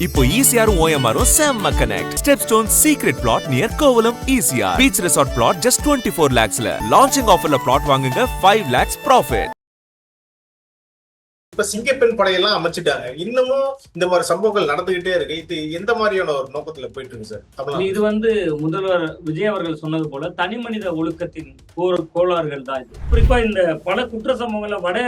இப்போ ஈசிஆரும் ஓஎம்ஆரும் செம்ம connect. Stepstone secret flat near Kovalam ECR. Beach resort flat just 24 lakhsல. லான்ச்சிங் ஆஃபர்ல பிளாட் வாங்குங்க 5 lakhs ப்ராஃபிட். இப்ப சிங்கப்பெண் படையெல்லாம் அமைச்சிட்டாங்க. இன்னமும் இந்த மாதிரி சம்பவங்கள் நடந்துகிட்டே இருக்கு. இது எந்த மாதிரியான ஒரு நோக்கத்துல போயிட்டு இருக்கு சார்? இது முதல்வர் விஜய் அவர்கள் சொன்னது போல தனி மனித ஒழுக்கத்தின் கோளாறுகள் தான் இது. குறிப்பா இந்த பல குற்ற சம்பவங்கள்ல வட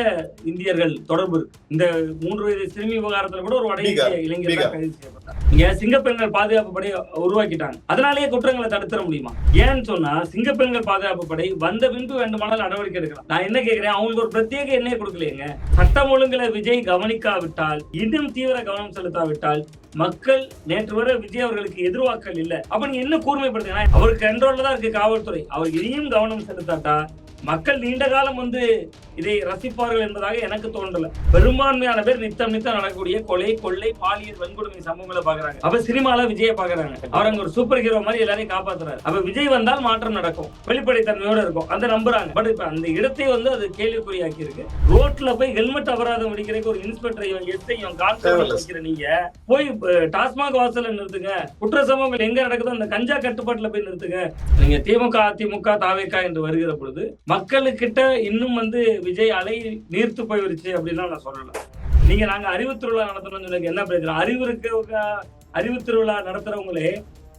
இந்தியர்கள் தொடர்பு இருக்கு. இந்த 3 வயது சிறுமி விவகாரத்துல கூட ஒரு வட இந்திய இளைஞர் கைது செய்யப்பட்டார். இங்க சிங்கப்பெண்கள் பாதுகாப்பு படை உருவாக்கிட்டாங்க. அதனாலேயே குற்றங்களை தடுத்துட முடியுமா? ஏன்னு சொன்னா சிங்கப்பெண்கள் பாதுகாப்பு படை வந்த பின்பு வேண்டுமானால் நடவடிக்கை எடுக்கலாம். நான் என்ன கேட்கிறேன், அவங்களுக்கு ஒரு பிரத்யேக எண்ணெய் கொடுக்கலையேங்க. சட்டம் ஒழுங்குல விஜய் கவனிக்காவிட்டால், இன்னும் தீவிர கவனம் செலுத்தாவிட்டால், மக்கள் நேற்று வரை விஜய் அவர்களுக்கு எதிர்வாக்கல் இல்ல. அப்ப நீங்க என்ன கூர்மைப்படுத்துங்க, அவருக்கு கண்ட்ரோல்ல தான் இருக்கு காவல்துறை. அவர் இனியும் கவனம் செலுத்தாட்டா மக்கள் நீண்ட காலம் இதை ரசிப்பார்கள் என்பதாக எனக்கு தோன்றல. பெரும்பான்மையான பேர் நித்தம் நடக்கக்கூடிய கொலை, கொள்ளை, பாலியல் வன்கொடுமை சம்பவங்களை பாக்குறாங்க. அப்ப சினிமால விஜய பாக்குறாங்க. அவர் அங்க ஒரு சூப்பர் ஹீரோ மாதிரி எல்லாரையும் காப்பாத்துறாரு. அப்ப விஜய் வந்தால் மாற்றம் நடக்கும், வெளிப்படைத்தன்மையோட இருக்கும், அந்த நம்புறாங்க. பட் இப்ப அந்த இடத்தை அது கேள்விக்குறியாக்கி இருக்கு. ரோட்ல போய் ஹெல்மெட் அபராதம் அடிக்கிறதுக்கு ஒரு இன்ஸ்பெக்டரையும் எஸ்ஐயும் கான்ஸ்டபிள் வைக்கிற நீங்க போய் டாஸ்மாக் வாசல்ல நிறுத்துங்க. குற்ற சம்பவங்கள் எங்க நடக்குதோ அந்த கஞ்சா கட்டுப்பாட்டுல போய் நிறுத்துங்க. நீங்க திமுக, அதிமுக, தாவேகா என்று வருகிற பொழுது மக்களுக்கிட்ட இன்னும் விஜய் அலை நீர்த்து போயிருச்சு அப்படின்னா நான் சொல்லல. நீங்க நாங்க அறிவு திருவிழா நடத்தணும் என்ன பிரச்சனை? அறிவு திருவிழா நடத்துறவங்களே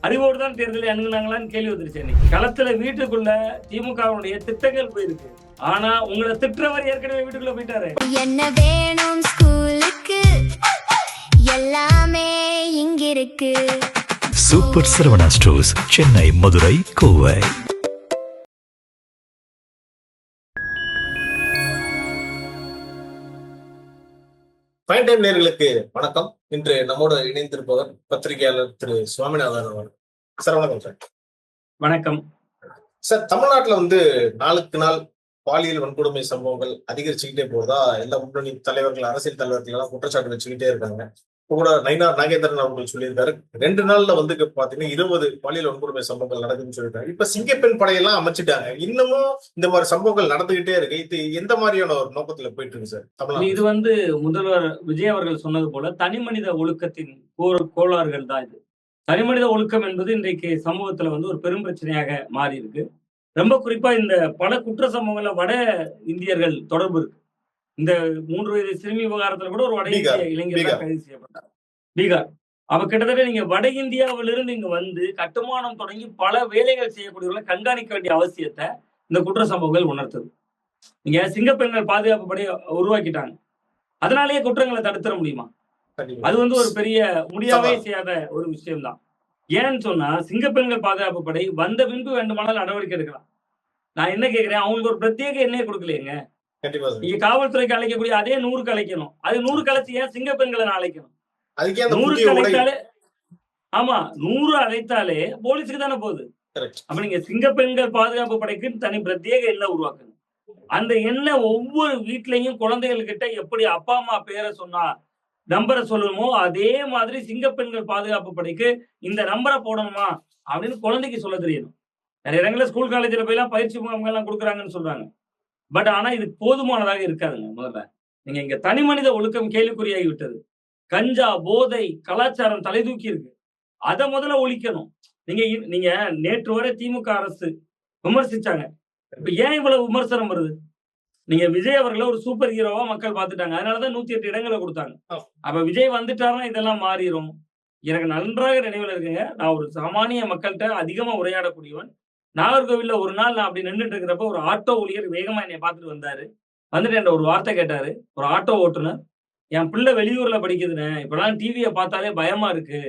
அறிவோடு தான் தேர்தலை அணுகுனாங்களான்னு கேள்வி வந்துருச்சு. களத்துல வீட்டுக்குள்ள திமுகவுடைய திட்டங்கள் போயிருக்கு. ஆனா உங்களை திட்டவர் ஏற்கனவே வீட்டுக்குள்ள போயிட்டாரு. என்ன வேணும் ஸ்கூலுக்கு, எல்லாமே இங்க இருக்கு. Super Saravana stores, Chennai, Madurai, Kovai. Fine time நேயர்களுக்கு வணக்கம். இன்று நம்மோடு இணைந்திருப்பவர் பத்திரிகையாளர் திரு சுவாமிநாதன் அவர்கள். சார் வணக்கம். சார் வணக்கம் சார். தமிழ்நாட்டுல நாளுக்கு நாள் பாலியல் வன்கொடுமை சம்பவங்கள் அதிகரிச்சுக்கிட்டே போதா எல்லா முன்னணி தலைவர்கள், அரசியல் தலைவர்கள் எல்லாம் குற்றச்சாட்டு வச்சுக்கிட்டே இருக்காங்க. கூட நயினார் நாகேந்திரன் அவர்கள் சொல்லியிருக்காரு, 2 நாள்ல பாத்தீங்கன்னா 20 பாலியல் வன்கொடுமை சம்பவங்கள் நடக்குதுன்னு சொல்லியிருக்காரு. இப்ப சிங்கப்பெண் படையெல்லாம் அமைச்சிட்டாங்க. இன்னமும் இந்த மாதிரி சம்பவங்கள் நடந்துகிட்டே இருக்கு. இது எந்த மாதிரியான ஒரு நோக்கத்துல போயிட்டு இருக்கு சார்? இது முதல்வர் விஜய் அவர்கள் சொன்னது போல தனி மனித ஒழுக்கத்தின் கோளாறுகள் தான் இது. தனி மனித ஒழுக்கம் என்பது இன்றைக்கு சமூகத்துல ஒரு பெரும் பிரச்சனையாக மாறி இருக்கு. ரொம்ப குறிப்பா இந்த பல குற்ற சம்பவங்கள்ல வட இந்தியர்கள் தொடர்பு இருக்கு. இந்த 3 வயது சிறுமி விவகாரத்துல கூட ஒரு வட இந்திய இளைஞர் கைது செய்யப்பட்டார், பீகார். அப்ப கிட்டத்தட்ட நீங்க வட இந்தியாவிலிருந்து இங்க கட்டுமானம் தொடங்கி பல வேலைகள் செய்யக்கூடியவர்களை கண்காணிக்க வேண்டிய அவசியத்தை இந்த குற்ற சம்பவங்கள் உணர்த்துது. நீங்க சிங்கப்பெண்கள் பாதுகாப்பு படையை உருவாக்கிட்டாங்க. அதனாலேயே குற்றங்களை தடுத்துட முடியுமா? அது ஒரு பெரிய முடியாவே செய்யாத ஒரு விஷயம் தான். ஏன்னு சொன்னா சிங்கப்பெண்கள் பாதுகாப்பு படை வந்த பின்பு வேண்டுமானால் நடவடிக்கை எடுக்கலாம். நான் என்ன கேட்கிறேன், அவங்களுக்கு ஒரு பிரத்யேக எண்ணெய் கொடுக்கலையேங்க. நீங்க காவல்துறைக்கு அழைக்கக்கூடிய அதே 100க்கு அழைக்கணும். அது 100 கலைச்சு ஏன் சிங்கப்பெண்களை நான் அழைக்கணும்? 100 அழைத்தாலே, ஆமா 100 அழைத்தாலே போலீஸுக்கு தானே போகுது. அப்ப நீங்க சிங்கப்பெண்கள் பாதுகாப்பு படைக்கு தனி பிரத்யேக எண்ணெய் உருவாக்கணும். அந்த எண்ணெய் ஒவ்வொரு வீட்லயும் குழந்தைகள் கிட்ட எப்படி அப்பா அம்மா பேரை சொன்னா நம்பரை சொல்லணுமோ அதே மாதிரி சிங்கப்பெண்கள் பாதுகாப்பு படைக்கு இந்த நம்பரை போடணுமா அப்படின்னு குழந்தைக்கு சொல்ல தெரியணும். நிறைய இடங்கள்ல ஸ்கூல் காலேஜ்ல போய் எல்லாம் பயிற்சி முகாம்கள் எல்லாம் கொடுக்குறாங்கன்னு சொல்றாங்க. பட் ஆனா இது போதுமானதாக இருக்காதுங்க. முதல்ல நீங்க இங்க தனி மனித ஒழுக்கம் கேள்விக்குறியாகி விட்டது. கஞ்சா, போதை, கலாச்சாரம் தலை தூக்கி இருக்கு. அதை முதல்ல ஒழிக்கணும். நீங்க நேற்று வரை திமுக அரசு விமர்சிச்சாங்க. இப்ப ஏன் இவ்வளவு விமர்சனம் வருது? நீங்க விஜய் அவர்களை ஒரு சூப்பர் ஹீரோவா மக்கள் பார்த்துட்டாங்க. அதனாலதான் 108 இடங்களை கொடுத்தாங்க. அப்ப விஜய் வந்துட்டாருன்னா இதெல்லாம் மாறிடும். எனக்கு நன்றாக நினைவுல இருக்குங்க. நான் ஒரு சாமானிய மக்கள்கிட்ட அதிகமா உரையாடக்கூடியவன். நாகர்கோவில்ல ஒரு நாள் நான் அப்படி நின்றுட்டு இருக்கிறப்ப ஒரு ஆட்டோ ஊழியர் வேகமா என்னை பார்த்துட்டு வந்தாரு. என்ற ஒரு வார்த்தை கேட்டாரு. ஒரு ஆட்டோ ஓட்டுநர், என் பிள்ளை வெளியூர்ல படிக்குதுன்னு, இப்பெல்லாம் டிவியை பார்த்தாலே பயமா இருக்கு,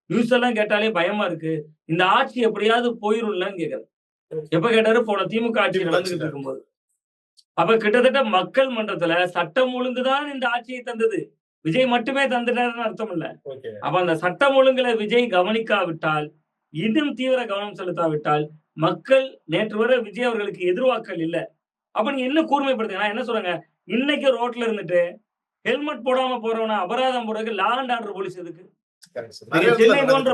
நியூஸ் எல்லாம் கேட்டாலே பயமா இருக்கு, இந்த ஆட்சி எப்படியாவது போயிரும்லன்னு கேட்காரு. எப்ப கேட்டாரு? போன திமுக ஆட்சி நடந்துகிட்டு இருக்கும்போது. அப்ப கிட்டத்தட்ட மக்கள் மன்றத்துல சட்டம் ஒழுங்குதான் இந்த ஆட்சியை தந்தது, விஜய் மட்டுமே தந்துட்டாருன்னு அர்த்தம் இல்ல. அப்ப அந்த சட்டம் ஒழுங்குல விஜய் கவனிக்காவிட்டால், இன்னும் தீவிர கவனம் செலுத்தாவிட்டால், மக்கள் நேற்று வரை விஜய் அவர்களுக்கு எதிர்வாக்கல் இல்ல. அப்ப நீங்க என்ன கூர்மைப்படுத்துங்க. நான் என்ன சொல்றேங்க, இன்னைக்கு ரோட்ல இருந்துட்டு ஹெல்மெட் போடாம போறவன அபராதம் போடுறதுக்கு லா அண்ட் ஆர்டர் போலீஸ் எதுக்கு? சென்னை போன்ற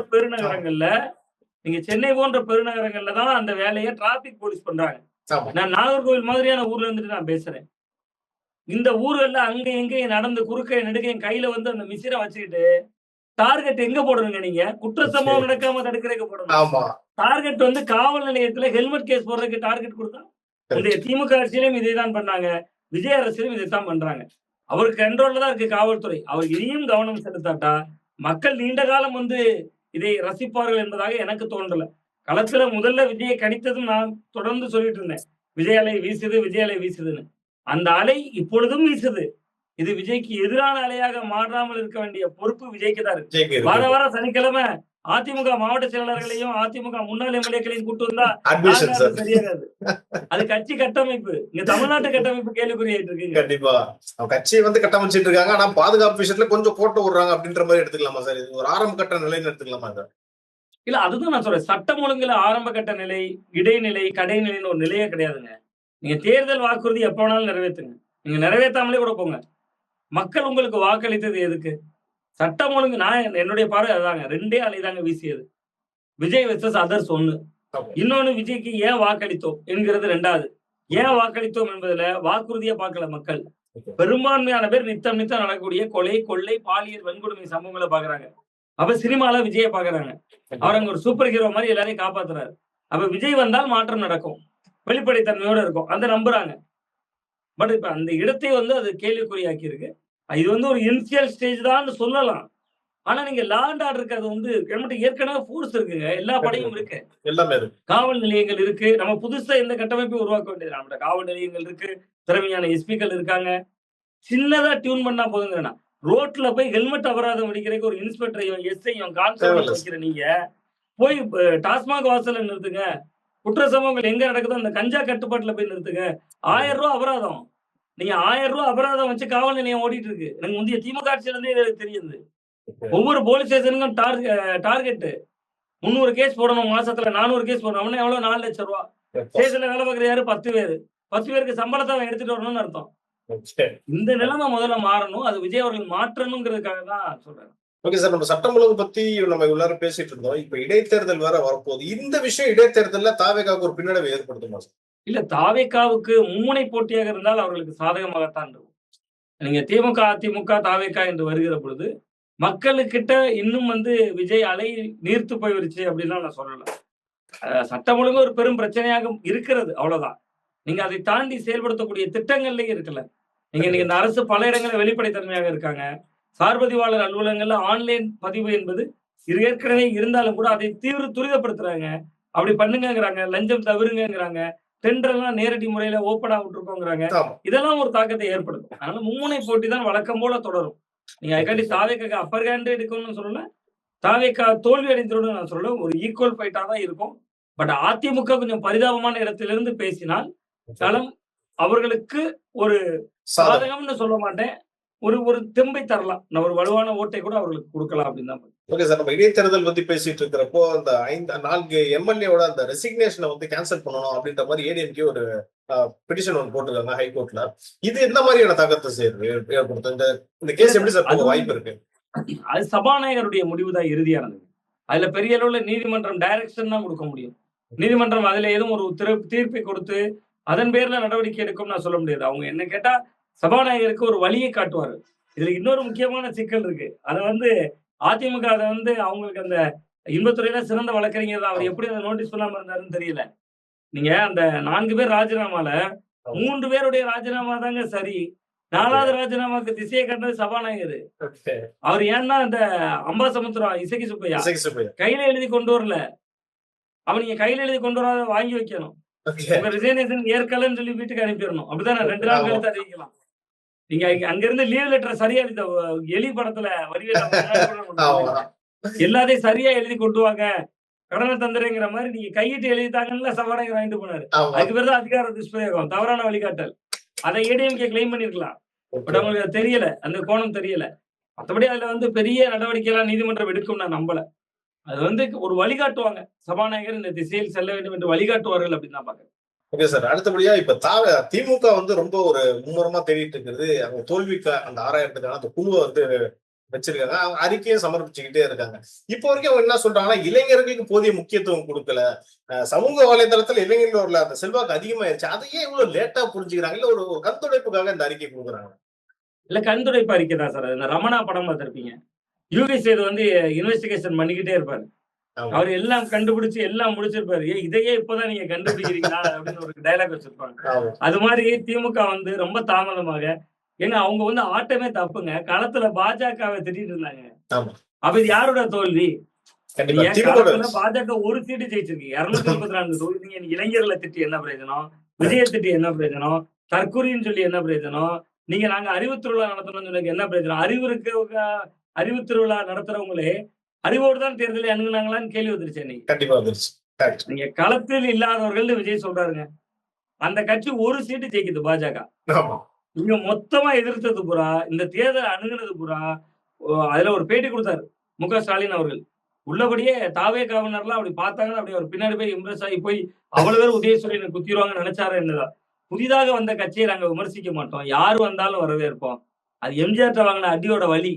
பெருநகரங்கள்ல தான் அந்த வேலையை டிராபிக் போலீஸ் பண்றாங்க. நான் நாகர்கோவில் மாதிரியான ஊர்ல இருந்துட்டு நான் பேசுறேன். இந்த ஊர்கள்ல அங்க எங்கேயும் நடந்து குறுக்க நெடுக்கையும் கையில அந்த மிசிரை வச்சுக்கிட்டு டார்கெட் எங்க போடணுங்க? நீங்க குற்ற சம்பவம் நடக்காம தடுக்கிறதுக்கு போடணும். ஆமா. டார்கெட் வந்து காவல் நிலையத்துல ஹெல்மெட் கேஸ் போடுறதுக்கு டார்கெட் கொடுத்தா முந்தைய திமுக ஆட்சியிலும் இதேதான் பண்ணாங்க. விஜய் அரசியலும் இதைத்தான் பண்றாங்க. அவருக்கு கண்ட்ரோல்ல தான் இருக்கு காவல்துறை. அவர் இனியும் கவனம் செலுத்தாட்டா மக்கள் நீண்ட காலம் வந்து இதை ரசிப்பார்கள் என்பதாக எனக்கு தோன்றல. களத்துல முதல்ல விஜயை கணித்ததும் நான் தொடர்ந்து சொல்லிட்டு இருந்தேன். விஜய் அலை வீசுது, விஜய் அலை வீசுதுன்னு. அந்த அலை இப்பொழுதும் வீசுது. இது விஜய்க்கு எதிரான அலையாக மாறாமல் இருக்க வேண்டிய பொறுப்பு விஜய்க்கு தான் இருக்கு. விஜய்க்கு வார இருக்கு. வாரம் சனிக்கிழமை அதிமுக மாவட்ட செயலாளர்களையும் அதிமுக முன்னாள் எம்எல்ஏக்களையும் கூட்டு வந்தா அட்மிஷன் நாங்க சார். அது சரியாகாது. அது கட்சி கட்டமைப்பு. இங்க தமிழ்நாட்டு கட்டமைப்பு கேள்விக்குறியாயிட்டு இருக்குங்க. கண்டிப்பா. அவங்க கட்சியை வந்து கட்டமைச்சிட்டு இருக்காங்க. ஆனா பாதுகாப்பு விஷயத்துல கொஞ்சம் கோட்டை விடுறாங்க அப்படின்ற மாதிரி எடுத்துக்கலாமா சார்? இது ஒரு ஆரம்ப கட்ட நிலைன்னு எடுத்துக்கலாமா சார்? இல்ல அதுதான் நான் சொல்றேன். சட்டம் ஒழுங்குல ஆரம்ப கட்ட நிலை, இடைநிலை, கடைநிலைன்னு ஒரு நிலையே கிடையாதுங்க. நீங்க தேர்தல் வாக்குறுதி எப்ப வேணாலும் நிறைவேற்றுங்க. நீங்க நிறைவேற்றாமலே கூட போங்க. மக்கள் உங்களுக்கு வாக்களித்தது எதுக்கு? சட்டம் ஒழுங்கு நான் என்னுடைய பார்வை அதாங்க. 2 அலைதாங்க வீசியது. Vijay versus others 1. ஆமா. இன்னொன்னு விஜய்க்கு ஏன் வாக்களித்தோம் என்கிறது 2வது. ஏன் வாக்களித்தோம் என்பதுல வாக்குறுதியா பார்க்கல மக்கள். பெரும்பான்மையான பேர் நித்தம் நடக்கக்கூடிய கொலை, கொள்ளை, பாலியல் வன்கொடுமை சம்பவங்களை பாக்குறாங்க. அப்ப சினிமால விஜய பாக்குறாங்க. அவர் அங்க ஒரு சூப்பர் ஹீரோ மாதிரி எல்லாரையும் காப்பாத்துறாரு. அப்ப விஜய் வந்தால் மாற்றம் நடக்கும். வெளிப்படைத்தன்மையோட இருக்கும். அந்த நம்புறாங்க. பட் இப்ப அந்த இடத்தை வந்து அது கேள்விக்குறியாக்கி இருக்கு. இது வந்து ஒரு இனிஷியல் ஸ்டேஜ் தான் சொல்லலாம். ஆனா நீங்க லா அண்ட் ஆர்டருக்கு அது வந்து நம்மகிட்ட ஏற்கனவே ஃபோர்ஸ் இருக்குங்க. எல்லா படையும் இருக்கு. எல்லாமே இருக்கு. காவல் நிலையங்கள் இருக்கு. நம்ம புதுசா எந்த கட்டமைப்பையும் உருவாக்க வேண்டியது. நம்மகிட்ட காவல் நிலையங்கள் இருக்கு. திறமையான எஸ்பிக்கள் இருக்காங்க. சின்னதா டியூன் பண்ணா போதுங்கண்ணா. ரோட்ல போய் ஹெல்மெட் அபராதம் அடிக்கிறதுக்கு ஒரு இன்ஸ்பெக்டரையும் எஸ்ஐயும் கான்ஸ்டபிள் வைக்கிற நீங்க போய் டாஸ்மாக் வாசல்ல நிறுத்துங்க. குற்ற சம்பவங்கள் எங்க நடக்குதோ அந்த கஞ்சா கட்டுப்பாட்டுல போய் நிறுத்துங்க. 1000 ரூபாய் அபராதம். நீங்க 1000 ரூபாய் அபராதம் வச்சு காவல் நிலையம் ஓடிட்டு இருக்கு. எனக்கு முந்தைய திமுக ஆட்சியில இருந்தே எனக்கு தெரியுது. ஒவ்வொரு போலீஸ் ஸ்டேஷனுக்கும் டார்கெட் 300 கேஸ் போடணும் மாசத்துல 400 கேஸ் போடணும். அவனே எவ்வளவு 4 லட்சம் ரூபாய். ஸ்டேஷன்ல வேலை பார்க்குற யாரு 10 பேரு. 10 பேருக்கு சம்பளத்தை அவன் எடுத்துட்டு வரணும்னு அர்த்தம். இந்த நிலைமை முதல்ல மாறணும். அது விஜய் அவர்கள் மாற்றணுங்கிறதுக்காக தான் சொல்றேன். Okay sir. நம்ம சட்டம் ஒழுங்கு பத்தி நம்ம எல்லாரும் பேசிட்டு இருந்தோம். இப்ப இடைத்தேர்தல் வேற வரப்போகுது. இந்த விஷயம் இடைத்தேர்தல்ல தாவேகாவுக்கு ஒரு பின்னடைவை ஏற்படுத்துமா சார்? இல்ல தாவேகாவுக்கு மும்முனை போட்டியாக இருந்தால் அவர்களுக்கு சாதகமாகத்தான் இருக்கும். நீங்க திமுக, அதிமுக, தாவேகா என்று வருகிற பொழுது மக்களுக்கிட்ட இன்னும் வந்து விஜய் அலை நீர்த்து போயிருச்சு அப்படின்னு நான் சொல்லல. சட்டம் ஒழுங்கு ஒரு பெரும் பிரச்சனையாக இருக்கிறது. அவ்வளவுதான். நீங்க அதை தாண்டி செயல்படுத்தக்கூடிய திட்டங்கள்லயும் இருக்குல்ல. நீங்க இந்த அரசு பல இடங்களில் வெளிப்படைத்தன்மையாக இருக்காங்க. சார்பதிவாளர் அலுவலகங்கள்ல ஆன்லைன் பதிவு என்பது ஏற்கனவே இருந்தாலும் கூட அதை துரிதப்படுத்துறாங்க. அப்படி பண்ணுங்கிறாங்க. லஞ்சம் தவிருங்கிறாங்க. டெண்டர் எல்லாம் நேரடி முறையில ஓப்பனா விட்டுருக்கோங்கிறாங்க. இதெல்லாம் ஒரு தாக்கத்தை ஏற்படுத்தும். அதனால மும்முனை போட்டி தான் வழக்கம் போல தொடரும். நீங்க அதுக்காண்டி தாவேகா அப்பர் ஹேண்ட் எடுக்கணும்னு சொல்லல. தாவேகா தோல்வி அடைந்தோடு நான் சொல்லல. ஒரு ஈக்குவல் ஃபைட்டா தான் இருக்கும். பட் அதிமுக கொஞ்சம் பரிதாபமான இடத்திலிருந்து பேசினால் களம் அவர்களுக்கு ஒரு சாதகம்னு சொல்ல மாட்டேன். ஒரு தெம்பை தரலாம். ஒரு வலுவான ஓட்டை கூட அவர்களுக்கு கொடுக்கலாம் அப்படின்னு தான். Okay sir. நம்ம இடைத்தேர்தல் பத்தி பேசிட்டு இருக்கிறப்போ அந்த 4 எம்எல்ஏவோட அந்த ரெசிக்னேஷனை வந்து கேன்சல் பண்ணணும் அப்படின்ற மாதிரி ஏடிஎம்கே ஒரு பெட்டிஷன் ஒன்று போட்டிருக்காங்க ஹைகோர்ட்ல. இது எந்த மாதிரியான தாக்கத்தை ஏற்படுத்தும்? இந்த கேஸ் எப்படி சார் போக வாய்ப்பு இருக்கு? அது சபாநாயகருடைய முடிவு தான் இறுதியானது. அதுல பெரிய அளவுல நீதிமன்றம் டைரக்ஷன் தான் கொடுக்க முடியும். நீதிமன்றம் அதுல எதுவும் ஒரு தீர்ப்பை கொடுத்து அதன் பேர்ல நடவடிக்கை எடுக்கும் நான் சொல்ல முடியாது. அவங்க என்ன கேட்டா சபாநாயகருக்கு ஒரு வழியை காட்டுவாரு. இதுல இன்னொரு முக்கியமான சிக்கல் இருக்கு. அதை வந்து அதிமுக அதை வந்து அவங்களுக்கு அந்த இன்பத்துறையில சிறந்த வழக்கறிஞர் தான். அவர் எப்படி அதை நோட்டீஸ் பண்ணாம இருந்தாருன்னு தெரியல. நீங்க அந்த 4 பேர் ராஜினாமால 3 பேருடைய ராஜினாமா தாங்க சரி. 4வது ராஜினாமாக்கு திசையை கண்டது சபாநாயகர். அவர் ஏன்னா அந்த அம்பாசமுத்திரம் இசக்கி சுப்பையா கையில எழுதி கொண்டு வரல. அவன் நீங்க கையில எழுதி கொண்டு வராத வாங்கி வைக்கணும். உங்க ரிசைனேஷன் ஏற்கலன்னு சொல்லி வீட்டுக்கு அனுப்பிடணும். அப்படிதான் 2 நாள் கழித்து அறிவிக்கலாம். நீங்க அங்க இருந்து லீவ் லெட்டர் சரியா எழுத எலி படத்துல எல்லாத்தையும் சரியா எழுதி கொண்டு வாங்க கடனை தந்துருங்கிற மாதிரி நீங்க கையிட்டு எழுதிட்டாங்கன்னு சபாநாயகர் வாங்கிட்டு போனாரு. அதுக்கு பேர் தான் அதிகார துஷ்பிரயோகம், தவறான வழிகாட்டல். அதை ஏடிஎம்கே கிளைம் பண்ணிருக்கலாம். பட் அவங்களுக்கு தெரியல, அந்த கோணம் தெரியல. மற்றபடி அதுல வந்து பெரிய நடவடிக்கை எல்லாம் நீதிமன்றம் எடுக்கும் நான் நம்பல. அது வந்து ஒரு வழிகாட்டுவாங்க. சபாநாயகர் இந்த திசையில் செல்ல வேண்டும் என்று வழிகாட்டுவார்கள் அப்படின்னு தான் பாக்குறேன். Okay sir. அடுத்தபடியா இப்ப திமுக வந்து ரொம்ப ஒரு மும்முரமா தேடிட்டு இருக்கிறது அவங்க தோல்விக்கு அந்த 6000க்கான அந்த குழுவை வந்து வச்சிருக்காங்க. அறிக்கையும் சமர்ப்பிச்சுக்கிட்டே இருக்காங்க. இப்போ வரைக்கும் அவங்க என்ன சொல்றாங்கன்னா இளைஞர்களுக்கு போதிய முக்கியத்துவம் கொடுக்கல. சமூக வலைதளத்துல இளைஞர்களோட அந்த செல்வாக்கு அதிகமாயிருச்சு. அதையே இவ்வளவு லேட்டா புரிஞ்சுக்கிறாங்க. இல்ல ஒரு கண்துடைப்புக்காக இந்த அறிக்கை கொடுக்குறாங்க. இல்ல கண்துடைப்பு அறிக்கை தான் சார். இந்த ரமணா படம் பார்த்திருப்பீங்க. யூகி சேது வந்து இன்வெஸ்டிகேஷன் பண்ணிக்கிட்டே இருப்பாரு. ஆமா. அவர் எல்லாம் கண்டுபிடிச்சு எல்லாம் முடிச்சிருப்பாரு. இதையே இப்பதான் நீங்க கண்டுபிடிக்கிறீங்களா அப்படின்னு ஒரு டயலாக் வச்சிருப்பாங்க. ஆமா. அது மாதிரி திமுக வந்து ரொம்ப தாமதமாக ஏங்க அவங்க வந்து ஆட்டமே தப்புங்க. களத்துல பாஜகவை திட்டிட்டு இருந்தாங்க. ஆமா. அப்ப இது யாரோட தோல்வி? கண்டிப்பா. நீங்க திமுக களத்துல பாஜக ஒரு சீட்டு ஜெயிச்சிருக்கு. 234 தொகுதி. நீங்க இளைஞர்களை திட்டி என்ன பிரயோஜனம்? விஜய திட்டி என்ன பிரயோஜனம்? தற்கொலைன்னு சொல்லி என்ன பிரயோஜனம்? நீங்க நாங்க அறிவு திருவிழா நடத்தணும்னு சொல்லி என்ன பிரயோஜனம்? அறிவு திருவிழா நடத்துறவங்களே அறிவோடு தான் தேர்தலை அணுகுனாங்களான்னு கேள்வி வந்துருச்சு இன்னைக்கு. கண்டிப்பா வந்துருச்சு. கரெக்ட். நீங்க களத்தில் இல்லாதவர்கள் விஜய் சொல்றாருங்க. அந்த கட்சி ஒரு சீட்டு ஜெயிக்குது பாஜக. ஆமா. இங்க மொத்தமா எதிர்த்தது பூரா, இந்த தேர்தல் அணுகுனது பூரா, அதுல ஒரு பேட்டி கொடுத்தாரு மு.க. ஸ்டாலின் அவர்கள். உள்ளபடியே தாவேகாவினர்லாம் அப்படி பார்த்தாங்கன்னா அப்படி அவர் பின்னாடி போய் இம்ப்ரெஸ் ஆகி போய் அவ்வளவு பேர் உதயசூரியனை குத்திடுவாங்கன்னு நினைச்சாரு என்னதான். புதிதாக வந்த கட்சியை நாங்க விமர்சிக்க மாட்டோம். யாரு வந்தாலும் வரவேற்போம். அது எம்ஜிஆர் வாங்கின அடியோட வலி.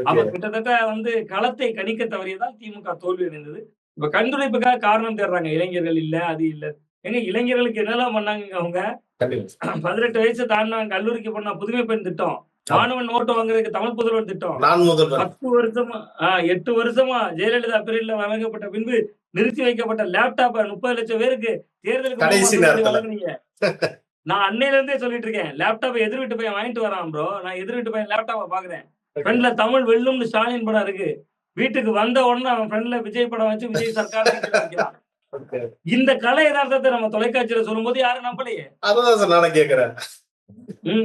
அப்ப கிட்டத்தட்ட வந்து களத்தை கணிக்க தவறியதால் திமுக தோல்வி அடைந்தது. இப்ப கண்டுபிடிப்புக்காக காரணம் தேடுறாங்க. இளைஞர்கள் இல்ல, அது இல்ல. ஏங்க இளைஞர்களுக்கு என்னெல்லாம் பண்ணாங்க அவங்க? 18 வயசு தாண்டினாங்க கல்லூரிக்கு போனா புதுமை பெண் திட்டம், மாணவன் நோட்டு வாங்குறதுக்கு தமிழ் புதல்வன் திட்டம், 10 வருஷமா 8 வருஷமா ஜெயலலிதா பீரியட்ல வழங்கப்பட்ட பின்பு நிறுத்தி வைக்கப்பட்ட லேப்டாப் 30 லட்சம் பேருக்கு தேர்தலுக்கு வழங்குனீங்க. நான் அன்னையில இருந்தே சொல்லிட்டு இருக்கேன். லேப்டாப் எதிர் வீட்டு பையன் வாங்கிட்டு வரான் ப்ரோ. நான் எதிர் வீட்டு பையன் லேப்டாப்பை பாக்குறேன். ஃப்ரெண்ட்ல தமிழ் வெல்லும்னு ஸ்டாலின் படம் இருக்கு. வீட்டுக்கு வந்த உடனே அவன் ஃப்ரெண்ட்ல விஜய் படம் வச்சு விஜய் சர்க்கார் வைக்கிறான். இந்த கலை யதார்த்தத்தை நம்ம தொலைக்காட்சியில சொல்லும் போது யாரும் நம்பலையே. அதான் சார் நானும் கேக்குறேன்.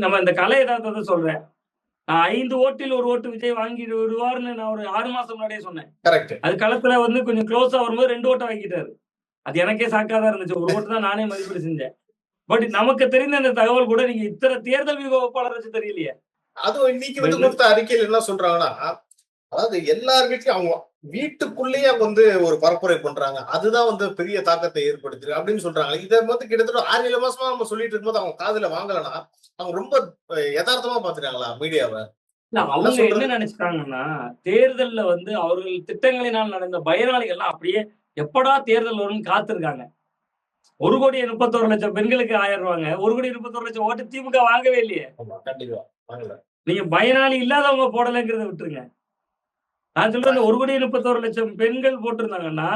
நம்ம இந்த கலை யதார்த்தத்தை சொல்றேன். 5 ஓட்டில் 1 ஓட்டு விஜய் வாங்கி விடுவார்னு நான் ஒரு 6 மாசம் முன்னாடியே சொன்னேன். அது களத்துல வந்து கொஞ்சம் க்ளோஸா வரும்போது 2 ஓட்டை வாங்கிட்டாரு. அது எனக்கே சாக்காதான் இருந்துச்சு. 1 ஓட்டு தான் நானே மதிப்பீடு செஞ்சேன். பட் நமக்கு தெரிந்த இந்த தகவல் கூட நீங்க இத்தனை தேர்தல் வியூகப்பாளர் வச்சு தெரியலையே. அதுவும் இன்னைக்கு வந்து கொடுத்த அறிக்கையில் என்ன சொல்றாங்கன்னா, அதாவது எல்லார் வீட்லயும் அவங்க வீட்டுக்குள்ளேயே வந்து ஒரு பரப்புரை பண்றாங்க. அதுதான் வந்து பெரிய தாக்கத்தை ஏற்படுத்துது அப்படின்னு சொல்றாங்க. இதை வந்து கிட்டத்தட்ட 6-7 மாசமா நம்ம சொல்லிட்டு இருக்கும்போது அவங்க காதுல வாங்கலன்னா அவங்க ரொம்ப யதார்த்தமா பாத்துட்டாங்களா மீடியாவை? இல்ல அவங்க என்ன நினைச்சிட்டாங்கன்னா, தேர்தல்ல வந்து அவர்கள் திட்டங்களினால் நடந்த பயனாளிகள்லாம் அப்படியே எப்படா தேர்தல் வரும்னு காத்திருக்காங்க. 1,31,00,000 பெண்களுக்கு 1000 ரூபாங்க. 1,31,00,000 ஓட்டு திமுக வாங்கவே இல்லையே. கண்டிப்பா வாங்கல. நீங்க பயனாளி இல்லாதவங்க போடலைங்கிறத விட்டுருங்க. நான் சொல்றேன் 1,31,00,000 பெண்கள் போட்டிருந்தாங்கன்னா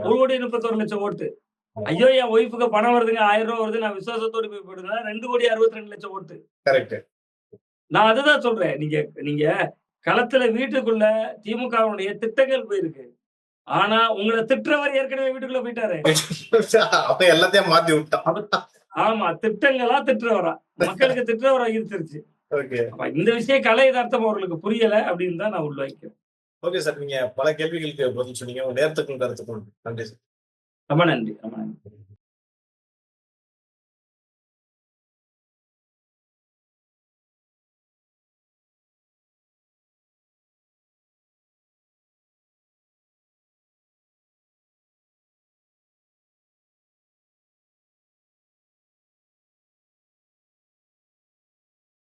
1,31,00,000 ஓட்டு. ஐயோ என் ஒய்ஃபுக்கு பணம் வருதுங்க 1000 ரூபாய் வருது நான் விசுவாசத்தோடு போய் போடுங்க 2,62,00,000 ஓட்டு. கரெக்ட். நான் அதுதான் சொல்றேன். நீங்க களத்துல வீட்டுக்குள்ள திமுகவுடைய திட்டங்கள் போயிருக்கு. ஆனா உங்களை திட்டுறவர் ஏற்கனவே வீட்டுக்குள்ள போயிட்டாரு. அப்ப எல்லாத்தையும் மாத்தி விட்டான். ஆமா திட்டங்களா திட்டுறவரா மக்களுக்கு திட்டுறவரா இருந்துருச்சு. இந்த விஷயம் கலை யதார்த்தம் அவர்களுக்கு புரியல அப்படின்னு தான் நான் உள்வாய்க்கிறேன். ஓகே சார், நீங்க பல கேள்விகளுக்கு பதில் சொன்னீங்க. நேரத்துக்கும் கருத்துக்கும் நன்றி சார். ரொம்ப நன்றி.